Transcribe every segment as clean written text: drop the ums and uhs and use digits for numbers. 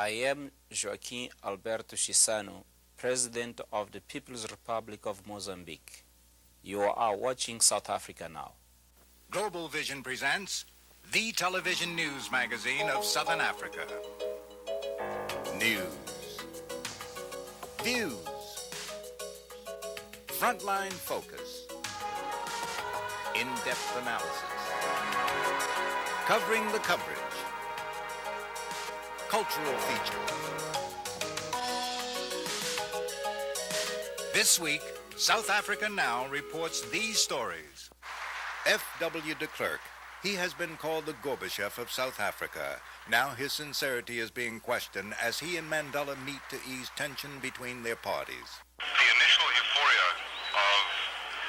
I am Joaquim Alberto Chissano, President of the People's Republic of Mozambique. You are watching South Africa Now. Global Vision presents the television news magazine of Southern Africa. News. Views. Frontline Focus. In-depth analysis. Covering the coverage. Cultural features. This week, South Africa Now reports these stories. F.W. de Klerk. He has been called the Gqubule of South Africa. Now his sincerity is being questioned as he and Mandela meet to ease tension between their parties. The initial euphoria of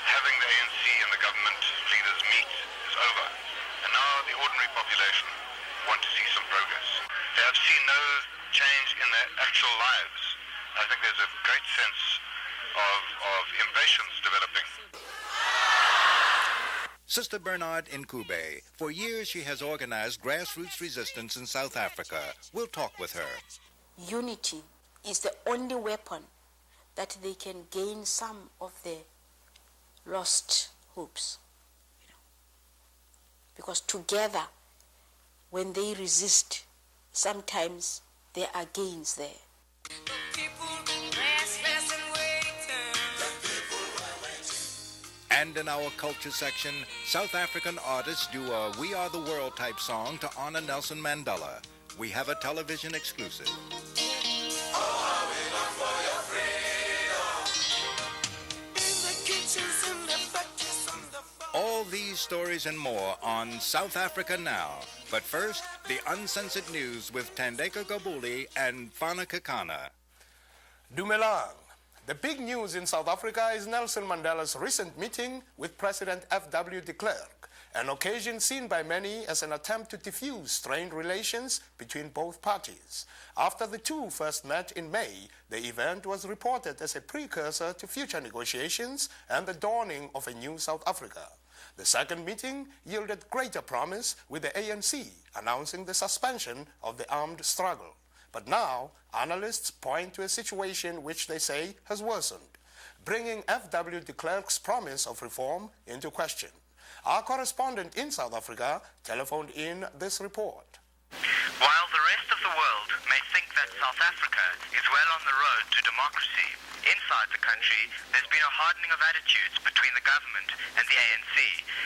having the ANC and the government leaders meet is over. And now the ordinary population want to see some progress. They have seen no change in their actual lives. I think there's a great sense of impatience developing. Sister Bernard in Gqubule. For years she has organized grassroots resistance in South Africa. We'll talk with her. Unity is the only weapon that they can gain some of their lost hopes. Because together, when they resist, sometimes there are gains there. And in our culture section, South African artists do a We Are the World type song to honor Nelson Mandela. We have a television exclusive. All these stories and more on South Africa Now. But first, the uncensored news with Thandeka Gqubule and Fana Kekana. Dumelang. The big news in South Africa is Nelson Mandela's recent meeting with President F.W. de Klerk, an occasion seen by many as an attempt to diffuse strained relations between both parties. After the two first met in May, the event was reported as a precursor to future negotiations and the dawning of a new South Africa. The second meeting yielded greater promise, with the ANC announcing the suspension of the armed struggle. But now, analysts point to a situation which they say has worsened, bringing F.W. de Klerk's promise of reform into question. Our correspondent in South Africa telephoned in this report. While the rest of the world may think that South Africa is well on the road to democracy, inside the country there's been a hardening of attitudes between the government and the ANC,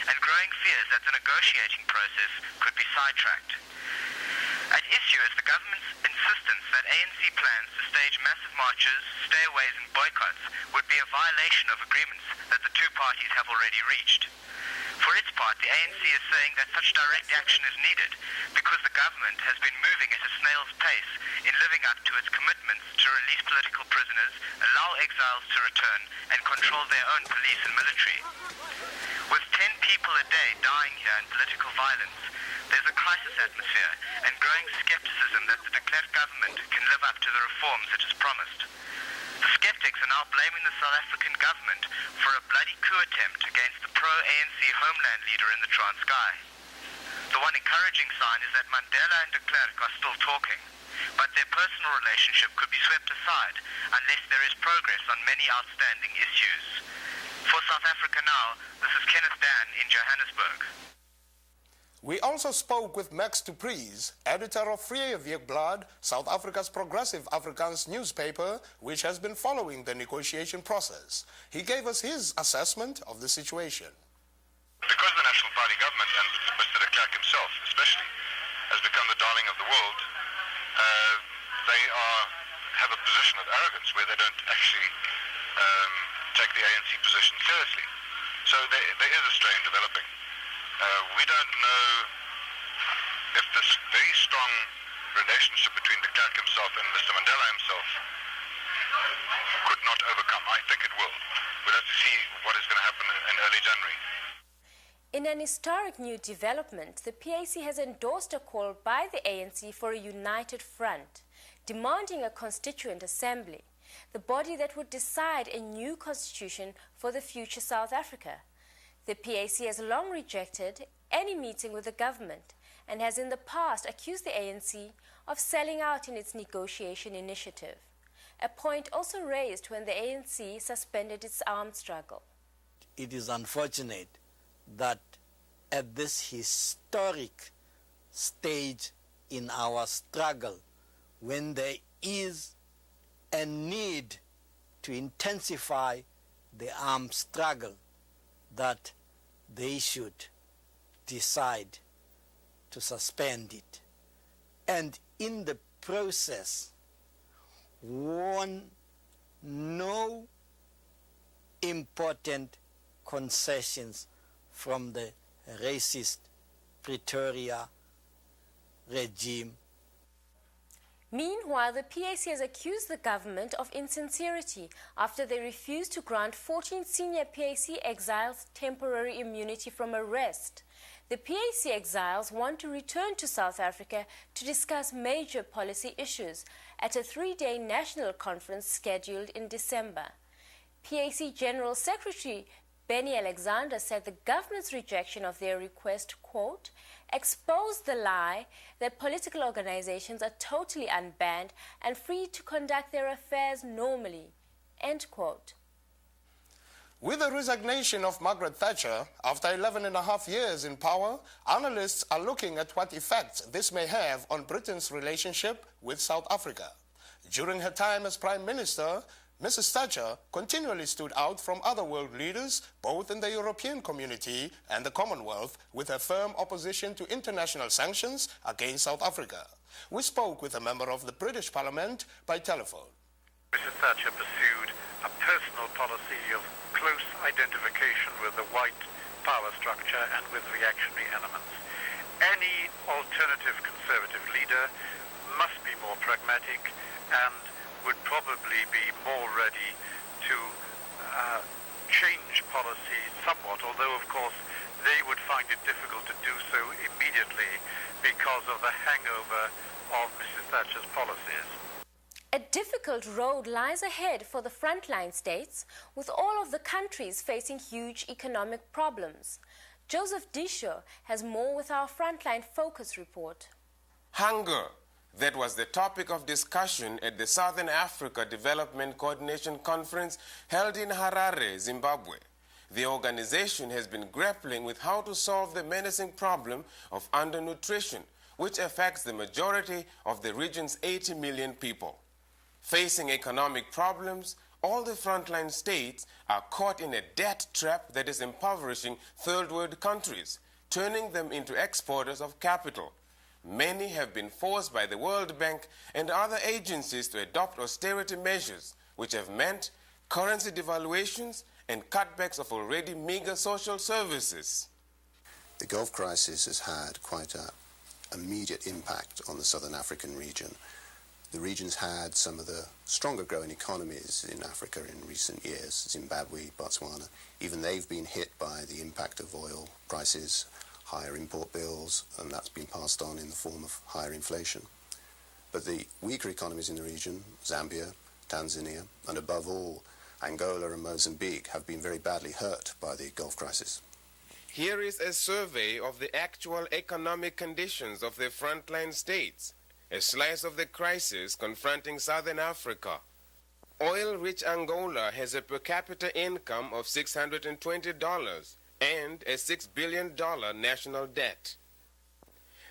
and growing fears that the negotiating process could be sidetracked. At issue is the government's insistence that ANC plans to stage massive marches, stayaways and boycotts would be a violation of agreements that the two parties have already reached. For its part, the ANC is saying that such direct action is needed because the government has been moving at a snail's pace in living up to its commitments to release political prisoners, allow exiles to return and control their own police and military. With 10 people a day dying here in political violence, there's a crisis atmosphere and growing skepticism that the de Klerk government can live up to the reforms it has promised. The skeptics are now blaming the South African government for a bloody coup attempt against the pro-ANC homeland leader in the Transkei. The one encouraging sign is that Mandela and de Klerk are still talking, but their personal relationship could be swept aside unless there is progress on many outstanding issues. For South Africa Now, this is Kenneth Dan in Johannesburg. We also spoke with Max du Preez, editor of Vrye Weekblad, South Africa's progressive Afrikaans newspaper, which has been following the negotiation process. He gave us his assessment of the situation. Because the National Party government and Mr. de Klerk himself especially has become the darling of the world, they have a position of arrogance where they don't actually take the ANC position seriously. So there is a strain developing. We don't know if this very strong relationship between de Klerk himself and Mr. Mandela himself could not overcome. I think it will. We'll have to see what is going to happen in early January. In an historic new development, the PAC has endorsed a call by the ANC for a united front, demanding a constituent assembly, the body that would decide a new constitution for the future South Africa. The PAC has long rejected any meeting with the government and has in the past accused the ANC of selling out in its negotiation initiative, a point also raised when the ANC suspended its armed struggle. It is unfortunate that at this historic stage in our struggle, when there is a need to intensify the armed struggle, that they should decide to suspend it. And in the process, won no important concessions from the racist Pretoria regime. Meanwhile, the PAC has accused the government of insincerity after they refused to grant 14 senior PAC exiles temporary immunity from arrest. The PAC exiles want to return to South Africa to discuss major policy issues at a 3-day national conference scheduled in December. PAC General Secretary Benny Alexander said the government's rejection of their request, quote, exposed the lie that political organizations are totally unbanned and free to conduct their affairs normally, end quote. With the resignation of Margaret Thatcher after 11.5 years in power, analysts are looking at what effects this may have on Britain's relationship with South Africa. During her time as Prime Minister, Mrs. Thatcher continually stood out from other world leaders, both in the European community and the Commonwealth, with her firm opposition to international sanctions against South Africa. We spoke with a member of the British Parliament by telephone. Mrs. Thatcher pursued a personal policy of close identification with the white power structure and with reactionary elements. Any alternative conservative leader must be more pragmatic and would probably be more ready to change policy somewhat, although of course they would find it difficult to do so immediately because of the hangover of Mrs. Thatcher's policies. A difficult road lies ahead for the Frontline States, with all of the countries facing huge economic problems. Joseph Diescho has more with our Frontline Focus report. Hunger. That was the topic of discussion at the Southern Africa Development Coordination Conference held in Harare, Zimbabwe. The organization has been grappling with how to solve the menacing problem of undernutrition, which affects the majority of the region's 80 million people. Facing economic problems, all the frontline states are caught in a debt trap that is impoverishing third world countries, turning them into exporters of capital. Many have been forced by the World Bank and other agencies to adopt austerity measures, which have meant currency devaluations and cutbacks of already meager social services. The Gulf crisis has had quite an immediate impact on the Southern African region. The region's had some of the stronger growing economies in Africa in recent years, Zimbabwe, Botswana. Even they've been hit by the impact of oil prices, higher import bills, and that's been passed on in the form of higher inflation. But the weaker economies in the region, Zambia, Tanzania, and above all, Angola and Mozambique, have been very badly hurt by the Gulf crisis. Here is a survey of the actual economic conditions of the frontline states, a slice of the crisis confronting Southern Africa. Oil-rich Angola has a per capita income of $620 and a $6 billion national debt.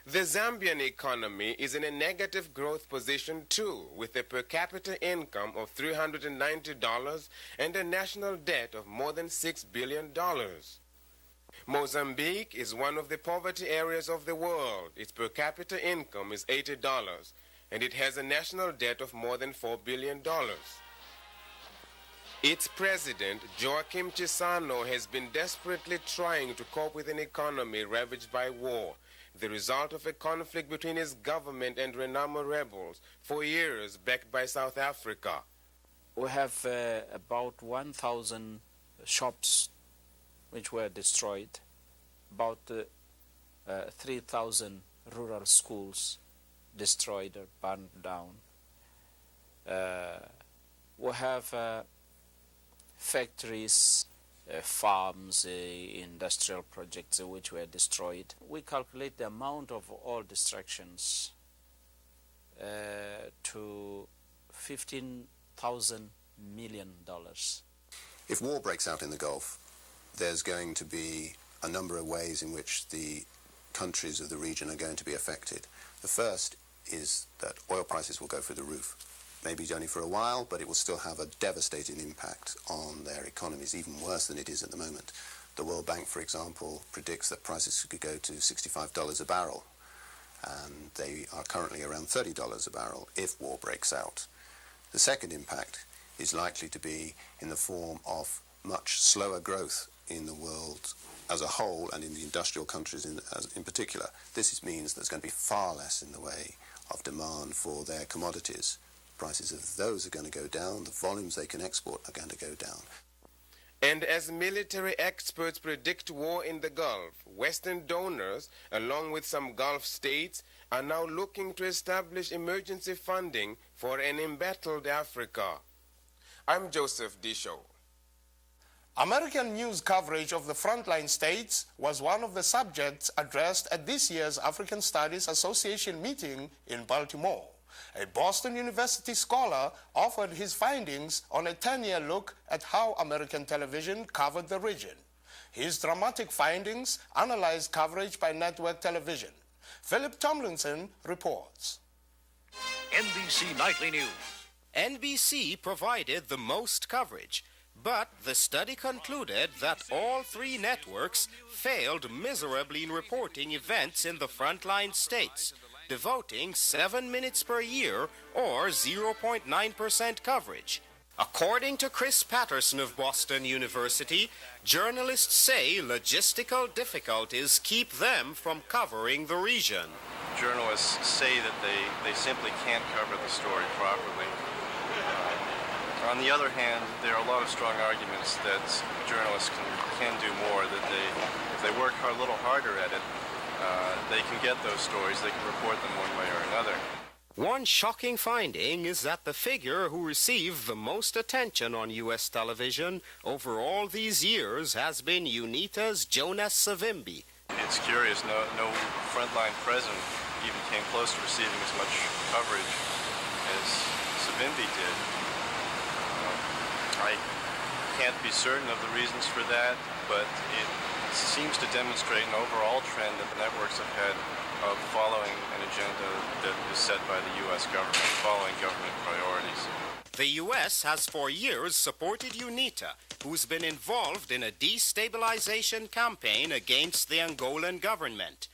The Zambian economy is in a negative growth position too, with a per capita income of $390 and a national debt of more than $6 billion. Mozambique is one of the poverty areas of the world. Its per capita income is $80, and it has a national debt of more than $4 billion. Its president, Joaquim Chissano, has been desperately trying to cope with an economy ravaged by war, the result of a conflict between his government and Renamo rebels, for years backed by South Africa. We have about 1,000 shops which were destroyed, about 3,000 rural schools destroyed or burned down. We have factories farms, industrial projects which were destroyed. We calculate the amount of all destructions to $15,000 million. If war breaks out in the Gulf, there's going to be a number of ways in which the countries of the region are going to be affected. The first is that oil prices will go through the roof. Maybe only for a while, but it will still have a devastating impact on their economies, even worse than it is at the moment. The World Bank, for example, predicts that prices could go to $65 a barrel, and they are currently around $30 a barrel if war breaks out. The second impact is likely to be in the form of much slower growth in the world as a whole and in the industrial countries in particular. This means there's going to be far less in the way of demand for their commodities. Prices of those are going to go down, the volumes they can export are going to go down. And as military experts predict war in the Gulf, Western donors, along with some Gulf states, are now looking to establish emergency funding for an embattled Africa. I'm Joseph Diescho. American news coverage of the Frontline States was one of the subjects addressed at this year's African Studies Association meeting in Baltimore. A Boston University scholar offered his findings on a 10-year look at how American television covered the region. His dramatic findings analyzed coverage by network television. Phillip Tomlinson reports. NBC Nightly News. NBC provided the most coverage, but the study concluded that all three networks failed miserably in reporting events in the Frontline States, devoting 7 minutes per year or 0.9% coverage. According to Chris Patterson of Boston University, journalists say logistical difficulties keep them from covering the region. Journalists say that they simply can't cover the story properly. On the other hand, there are a lot of strong arguments that journalists can do more, that if they work a little harder at it, they can get those stories, they can report them one way or another. One shocking finding is that the figure who received the most attention on U.S. television over all these years has been UNITA's Jonas Savimbi. It's curious, no frontline president even came close to receiving as much coverage as Savimbi did. I can't be certain of the reasons for that, but it seems to demonstrate an overall trend that the networks have had of following an agenda that is set by the U.S. government, following government priorities. The U.S. has for years supported UNITA, who's been involved in a destabilization campaign against the Angolan government.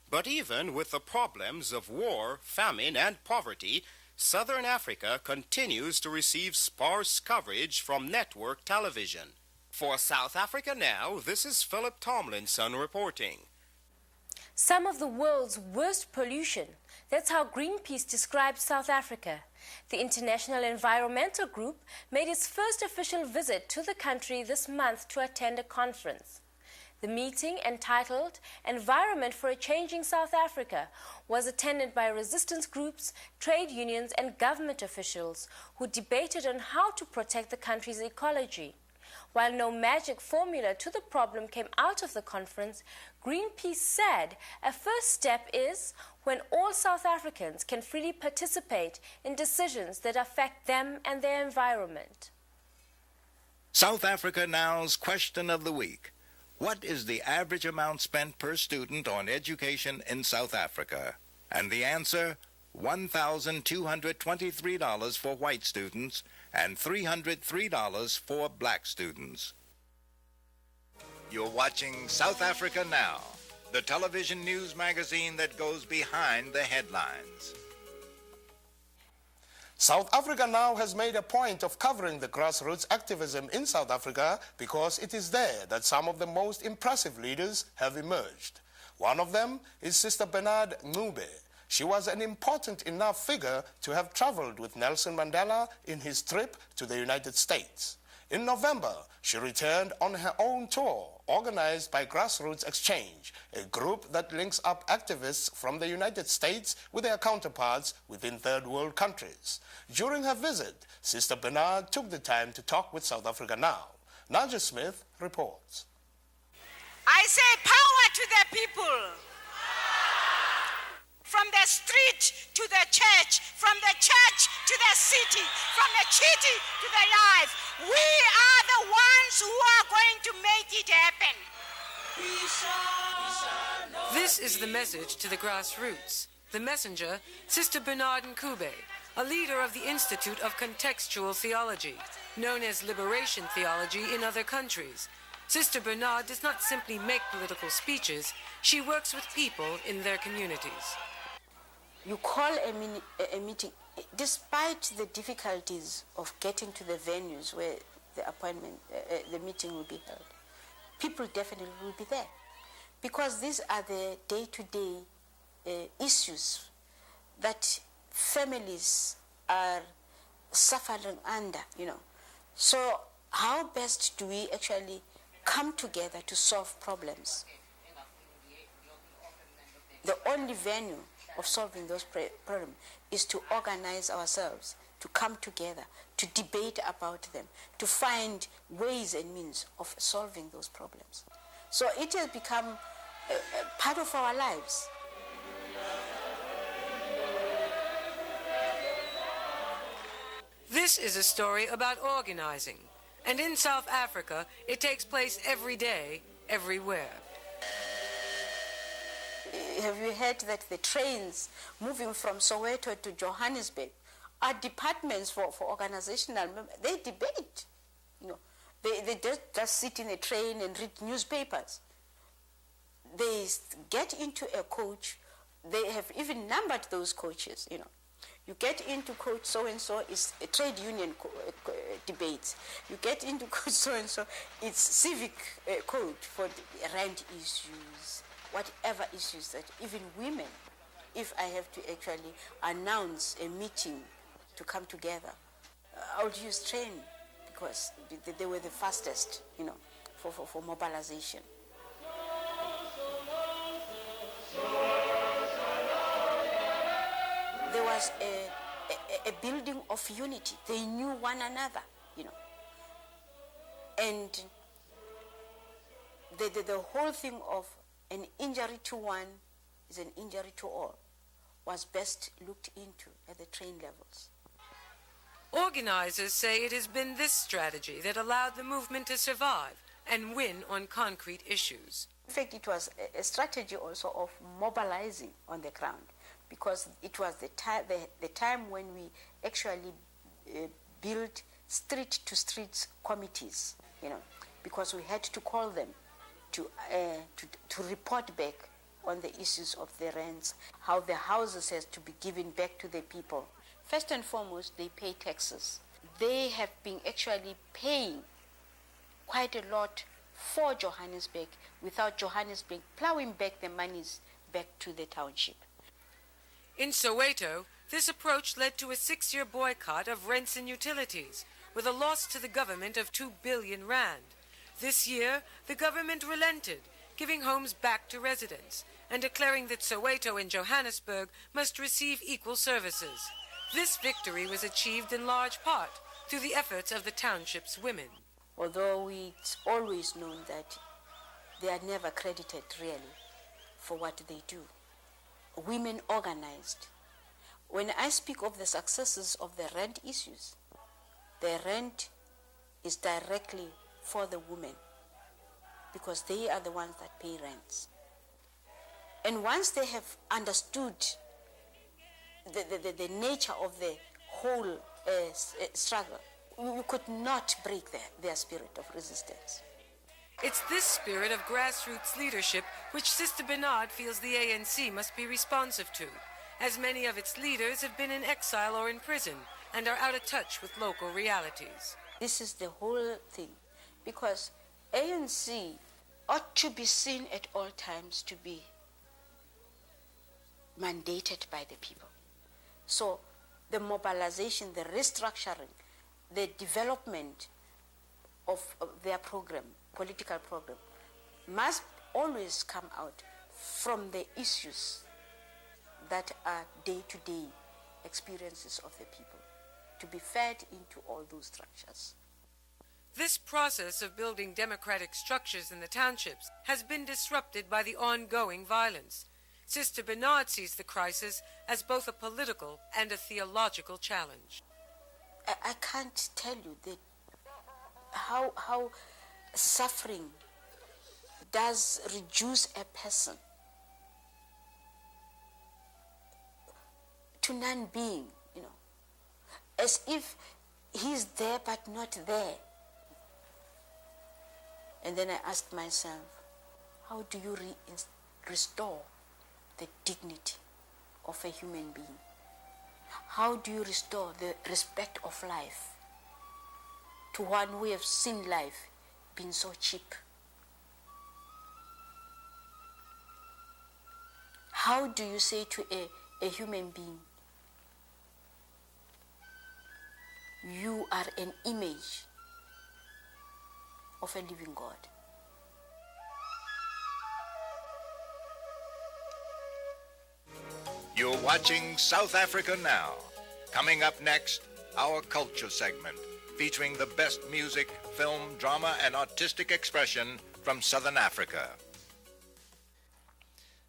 But even with the problems of war, famine, and poverty, Southern Africa continues to receive sparse coverage from network television. For South Africa Now, this is Phillip Tomlinson reporting. Some of the world's worst pollution. That's how Greenpeace describes South Africa. The international environmental group made its first official visit to the country this month to attend a conference. The meeting, entitled Environment for a Changing South Africa, was attended by resistance groups, trade unions and government officials who debated on how to protect the country's ecology. While no magic formula to the problem came out of the conference, Greenpeace said a first step is when all South Africans can freely participate in decisions that affect them and their environment. South Africa Now's question of the week. What is the average amount spent per student on education in South Africa? And the answer, $1,223 for white students and $303 for black students. You're watching South Africa Now, the television news magazine that goes behind the headlines. South Africa Now has made a point of covering the grassroots activism in South Africa because it is there that some of the most impressive leaders have emerged. One of them is Sister Bernard Gqubule. She was an important enough figure to have traveled with Nelson Mandela in his trip to the United States. In November, she returned on her own tour, organized by Grassroots Exchange, a group that links up activists from the United States with their counterparts within third world countries. During her visit, Sister Bernard took the time to talk with South Africa Now. Naja Smith reports. I say power to the people. From the street to the church, from the church to the city, from the city to the life. We are the ones who are going to make it happen. This is the message to the grassroots. The messenger, Sister Bernard Gqubule, a leader of the Institute of Contextual Theology, known as Liberation Theology in other countries. Sister Bernard does not simply make political speeches, she works with people in their communities. You call a meeting, despite the difficulties of getting to the venues where the meeting will be held, people definitely will be there. Because these are the day-to-day issues that families are suffering under, So how best do we actually come together to solve problems? The only venue of solving those problems is to organize ourselves, to come together, to debate about them, to find ways and means of solving those problems. So it has become a part of our lives. This is a story about organizing, and in South Africa, it takes place every day, everywhere. Have you heard that the trains moving from Soweto to Johannesburg are departments for organizational members? They debate, They just sit in a train and read newspapers. They get into a coach. They have even numbered those coaches, You get into coach so-and-so, it's a trade union debates. You get into coach so-and-so, it's civic code for rent issues, whatever issues that even women, if I have to actually announce a meeting to come together, I would use train because they were the fastest, for mobilization. There was a building of unity. They knew one another, And the whole thing of an injury to one is an injury to all was best looked into at the train levels. Organizers say it has been this strategy that allowed the movement to survive and win on concrete issues. In fact, it was a strategy also of mobilizing on the ground, because it was the time when we actually built street-to-street committees, because we had to call them to report back on the issues of the rents, how the houses has to be given back to the people. First and foremost, they pay taxes. They have been actually paying quite a lot for Johannesburg without Johannesburg plowing back the monies back to the township. In Soweto, this approach led to a 6-year boycott of rents and utilities, with a loss to the government of 2 billion rand. This year, the government relented, giving homes back to residents, and declaring that Soweto and Johannesburg must receive equal services. This victory was achieved in large part through the efforts of the township's women. Although it's always known that they are never credited really for what they do. Women organized. When I speak of the successes of the rent issues, the rent is directly for the women because they are the ones that pay rents. And once they have understood the nature of the whole struggle, you could not break their spirit of resistance. It's this spirit of grassroots leadership which Sister Bernard feels the ANC must be responsive to, as many of its leaders have been in exile or in prison and are out of touch with local realities. This is the whole thing, because ANC ought to be seen at all times to be mandated by the people. So the mobilization, the restructuring, the development of their program, political program, must always come out from the issues that are day-to-day experiences of the people, to be fed into all those structures. This process of building democratic structures in the townships has been disrupted by the ongoing violence. Sister Bernard sees the crisis as both a political and a theological challenge. I can't tell you that how suffering does reduce a person to non-being, as if he's there but not there. And then I asked myself, how do you restore the dignity of a human being? How do you restore the respect of life to one who has seen life being so cheap? How do you say to a human being, you are an image of a living God? You're watching South Africa Now. Coming up next, our culture segment, featuring the best music, film, drama, and artistic expression from Southern Africa.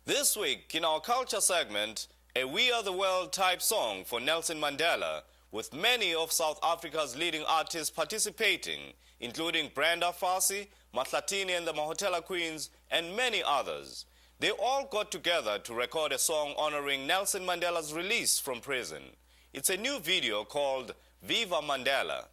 This week, in our culture segment, a We Are the World type song for Nelson Mandela, with many of South Africa's leading artists participating, including Brenda Fassie, Mahlatini and the Mahotela Queens, and many others. They all got together to record a song honoring Nelson Mandela's release from prison. It's a new video called Viva Mandela.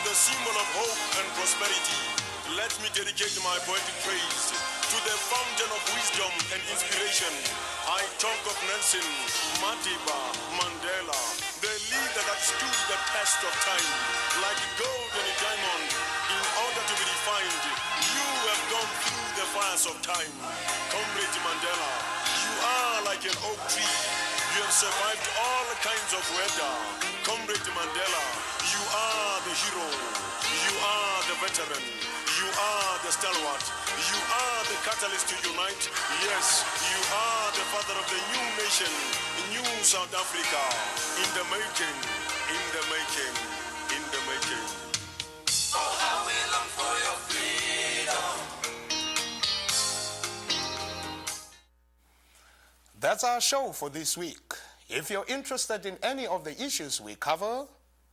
the symbol of hope and prosperity, let me dedicate my poetic praise to the fountain of wisdom and inspiration. I talk of Nelson Mandela, the leader that stood the test of time, like gold and a diamond, in order to be refined. You have gone through the fires of time. Comrade Mandela, you are like an oak tree. You have survived all kinds of weather. Comrade Mandela, you are the hero. You are the veteran. You are the stalwart. You are the catalyst to unite. Yes, you are the father of the new nation, new South Africa. In the making, in the making, in the making. Oh, how we long for your freedom. That's our show for this week. If you're interested in any of the issues we cover,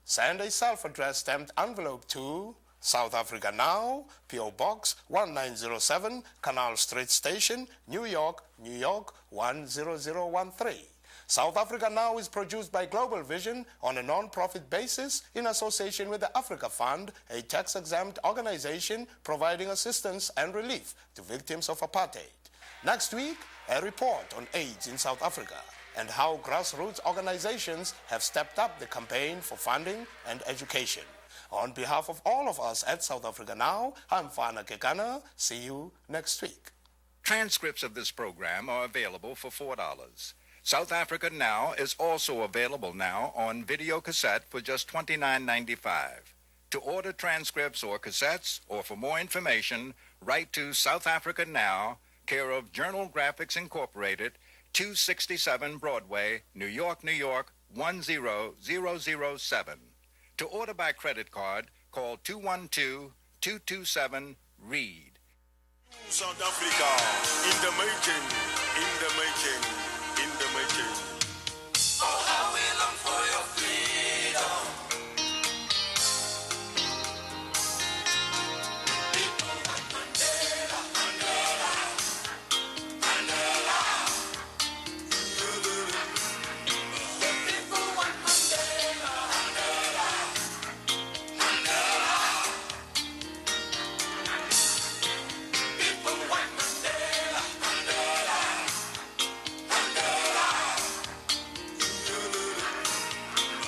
send a self-addressed stamped envelope to South Africa Now, P.O. Box 1907, Canal Street Station, New York, New York 10013. South Africa Now is produced by Global Vision on a non-profit basis in association with the Africa Fund, a tax-exempt organization providing assistance and relief to victims of apartheid. Next week, a report on AIDS in South Africa and how grassroots organizations have stepped up the campaign for funding and education. On behalf of all of us at South Africa Now, I'm Fana Kekana. See you next week. Transcripts of this program are available for $4. South Africa Now is also available now on video cassette for just $29.95. To order transcripts or cassettes, or for more information, write to South Africa Now, care of Journal Graphics Incorporated, 267 Broadway, New York, New York, 10007. To order by credit card, call 212-227-READ. South Africa, in the making, in the making.